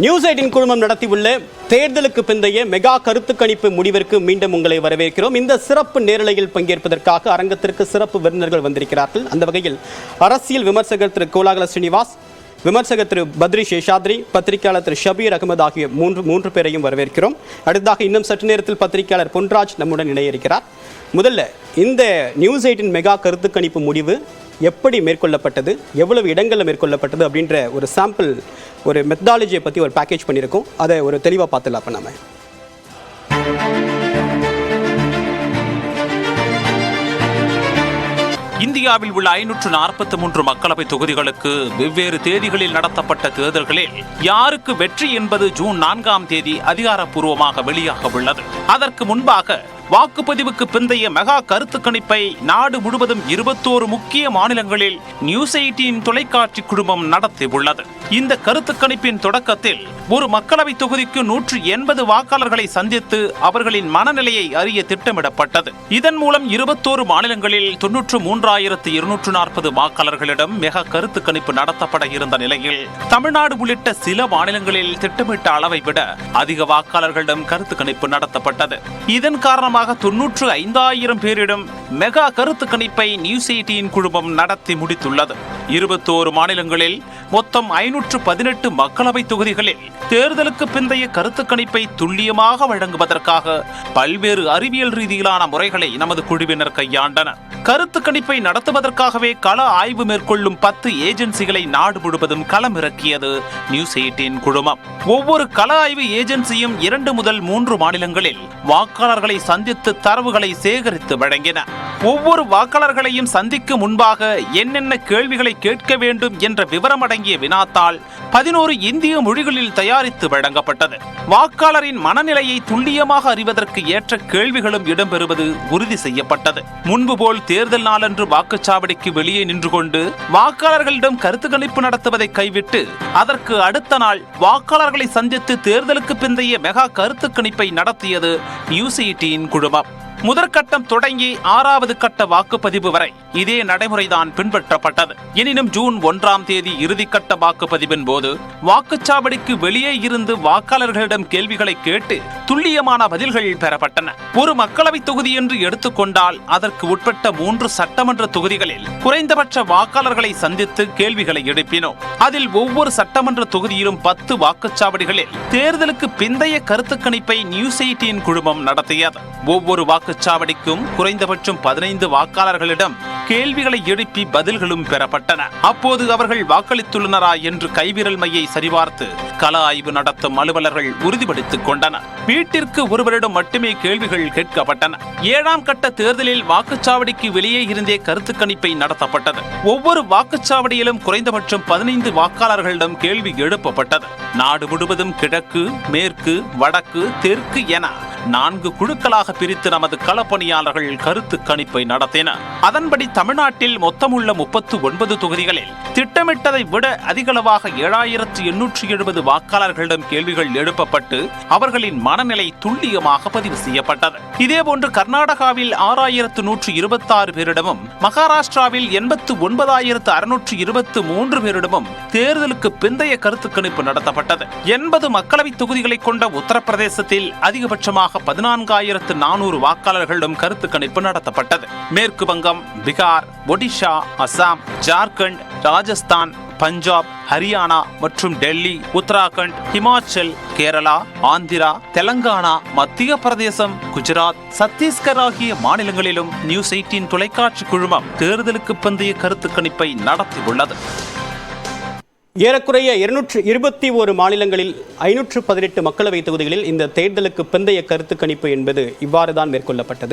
News 18 குழுமம் நடத்தியுள்ள தேர்தலுக்கு பிந்தைய மெகா கருத்து கணிப்பு முடிவிற்கு மீண்டும் உங்களை வரவேற்கிறோம். இந்த சிறப்பு நேரலையில் பங்கேற்பதற்காக அரங்கத்திற்கு சிறப்பு விருந்தினர்கள் வந்திருக்கிறார்கள். அந்த வகையில் அரசியல் விமர்சகர் திரு கோலாகல ஸ்ரீனிவாஸ், விமர்சகர் திரு பத்ரி சேஷாத்ரி, பத்திரிகையாளர் திரு ஷபீர் அகமது ஆகிய மூன்று பேரையும் வரவேற்கிறோம். அடுத்ததாக இன்னும் சற்று நேரத்தில் பத்திரிகையாளர் பொன்ராஜ் நம்முடன் இணைய இருக்கிறார். முதல்ல இந்த நியூஸ் 18 மெகா கருத்து கணிப்பு முடிவு எப்படி மேற்கொள்ளப்பட்டது, எவ்வளவு இடங்களில் மேற்கொள்ளப்பட்டது அப்படின்ற ஒரு சாம்பிள், ஒரு மெத்தடாலஜியை பற்றி ஒரு பேக்கேஜ் பண்ணியிருக்கோம். அதை ஒரு தெளிவாக பார்த்துலாம். அப்போ நம்ம இந்தியாவில் உள்ள 543 மக்களவை தொகுதிகளுக்கு வெவ்வேறு தேதிகளில் நடத்தப்பட்ட தேர்தல்களில் யாருக்கு வெற்றி என்பது ஜூன் 4ஆம் தேதி அதிகாரப்பூர்வமாக வெளியாக உள்ளது. அதற்கு முன்பாக வாக்குப்பதிவுக்கு பிந்தைய மெகா கருத்து கணிப்பை நாடு முழுவதும் 21 முக்கிய மாநிலங்களில் நியூஸ் 18 தொலைக்காட்சி குழுமம் நடத்தியுள்ளது. இந்த கருத்து கணிப்பின் தொடக்கத்தில் ஒரு மக்களவை தொகுதிக்கு 180 வாக்காளர்களை சந்தித்து அவர்களின் மனநிலையை அறிய திட்டமிடப்பட்டது. இதன் மூலம் 21 மாநிலங்களில் 93,240 வாக்காளர்களிடம் மெகா கருத்து கணிப்பு நடத்தப்பட இருந்த நிலையில் தமிழ்நாடு உள்ளிட்ட சில மாநிலங்களில் திட்டமிட்ட அளவை விட அதிக வாக்காளர்களிடம் கருத்து கணிப்பு நடத்தப்பட்டது. இதன் காரணமாக 95,000 பேரிடம் மெகா கருத்து கணிப்பை நியூஸ் 18 குழுமம் நடத்தி முடித்துள்ளது. 21 மாநிலங்களில் மொத்தம் 518 மக்களவை தொகுதிகளில் தேர்தலுக்கு பிந்தைய கருத்து கணிப்பை துல்லியமாக வழங்குவதற்காக பல்வேறு அறிவியல் ரீதியிலான முறைகளை நமது குழுவினர் கையாண்டனர். கருத்து கணிப்பை நடத்துவதற்காகவே கள ஆய்வு மேற்கொள்ளும் 10 ஏஜென்சிகளை நாடு முழுவதும் களமிறக்கியது நியூஸ் 18 குழுமம். ஒவ்வொரு கள ஆய்வு ஏஜென்சியும் 2 முதல் 3 மாநிலங்களில் வாக்காளர்களை சந்தித்து தரவுகளை சேகரித்து வழங்கின. ஒவ்வொரு வாக்காளர்களையும் சந்திக்கும் முன்பாக என்னென்ன கேள்விகளை கேட்க வேண்டும் என்ற விவரம் அடங்கிய வினாத்தாள் 11 இந்திய மொழிகளில் தயாரித்து வழங்கப்பட்டது. வாக்காளரின் மனநிலையை துல்லியமாக அறிவதற்கு ஏற்ற கேள்விகளும் இடம்பெறுவது உறுதி செய்யப்பட்டது. முன்பு போல் தேர்தல் நாளன்று வாக்குச்சாவடிக்கு வெளியே நின்று கொண்டு வாக்காளர்களிடம் கருத்து கணிப்பு நடத்துவதை கைவிட்டு அதற்கு அடுத்த நாள் வாக்காளர்களை சந்தித்து தேர்தலுக்கு பிந்தைய மெகா கருத்து கணிப்பை நடத்தியது நியூஸ் 18 குழுமம். முதற்கட்டம் தொடங்கி 6வது கட்ட வாக்குப்பதிவு வரை இதே நடைமுறைதான் பின்பற்றப்பட்டது. எனினும் ஜூன் 1ஆம் தேதி இறுதிக்கட்ட வாக்குப்பதிவின் போது வாக்குச்சாவடிக்கு வெளியே இருந்து வாக்காளர்களிடம் கேள்விகளை கேட்டு துல்லியமான பதில்கள் பெறப்பட்டன. ஒரு மக்களவை தொகுதி என்று எடுத்துக்கொண்டால் அதற்கு உட்பட்ட 3 சட்டமன்ற தொகுதிகளில் குறைந்தபட்ச வாக்காளர்களை சந்தித்து கேள்விகளை எழுப்பினோம். அதில் ஒவ்வொரு சட்டமன்ற தொகுதியிலும் 10 வாக்குச்சாவடிகளில் தேர்தலுக்கு பிந்தைய கருத்து கணிப்பை நியூஸ் 18 குழுமம் நடத்தியது. ஒவ்வொரு வாக்குச்சாவடிக்கும் குறைந்தபட்சம் 15 வாக்காளர்களிடம் கேள்விகளை எழுப்பி பதில்களும் பெறப்பட்டன. அப்போது அவர்கள் வாக்களித்துள்ளனரா என்று கைவிரல் மையை சரிபார்த்து கள ஆய்வு நடத்தும் அலுவலர்கள் உறுதிப்படுத்திக் கொண்டனர். வீட்டிற்கு ஒருவரிடம் மட்டுமே கேள்விகள் கேட்கப்பட்டன. 7ஆம் கட்ட தேர்தலில் வாக்குச்சாவடிக்கு வெளியே இருந்தே கருத்து கணிப்பை நடத்தப்பட்டது. ஒவ்வொரு வாக்குச்சாவடியிலும் குறைந்தபட்சம் 15 வாக்காளர்களிடம் கேள்வி எழுப்பப்பட்டது. நாடு முழுவதும் கிழக்கு, மேற்கு, வடக்கு, தெற்கு என 4 குழுக்களாக பிரித்து நமது களப்பணியாளர்கள் கருத்து கணிப்பை நடத்தினர். அதன்படி தமிழ்நாட்டில் மொத்தமுள்ள 39 தொகுதிகளில் திட்டமிட்டதை விட அதிகளவாக 7,870 வாக்காளர்களிடம் கேள்விகள் எழுப்பப்பட்டு அவர்களின் மனநிலை துல்லியமாக பதிவு செய்யப்பட்டது. இதேபோன்று கர்நாடகாவில் 6,126 பேரிடமும், மகாராஷ்டிராவில் 89,623 பேரிடமும் தேர்தலுக்கு பிந்தைய கருத்து கணிப்பு நடத்தப்பட்டது. 80 மக்களவை தொகுதிகளை கொண்ட உத்தரப்பிரதேசத்தில் அதிகபட்சமாக 14,400 வாக்காளர்களிடம் கருத்து கணிப்பு நடத்தப்பட்டது. மேற்கு வங்கம், பீகார், ஒடிஷா, அசாம், ஜார்க்கண்ட், ராஜஸ்தான், பஞ்சாப், ஹரியானா மற்றும் டெல்லி, உத்தராகண்ட், ஹிமாச்சல், கேரளா, ஆந்திரா, தெலங்கானா, மத்திய பிரதேசம், குஜராத், சத்தீஸ்கர் ஆகிய மாநிலங்களிலும் நியூஸ் 18 தொலைக்காட்சி குழுமம் தேர்தலுக்கு பிந்தைய கருத்து கணிப்பை நடத்தியுள்ளது. ஏறக்குறைய 221 மாநிலங்களில் 518 மக்களவை தொகுதிகளில் இந்த தேர்தலுக்கு பிந்தைய கருத்து கணிப்பு என்பது இவ்வாறு தான் மேற்கொள்ளப்பட்டது.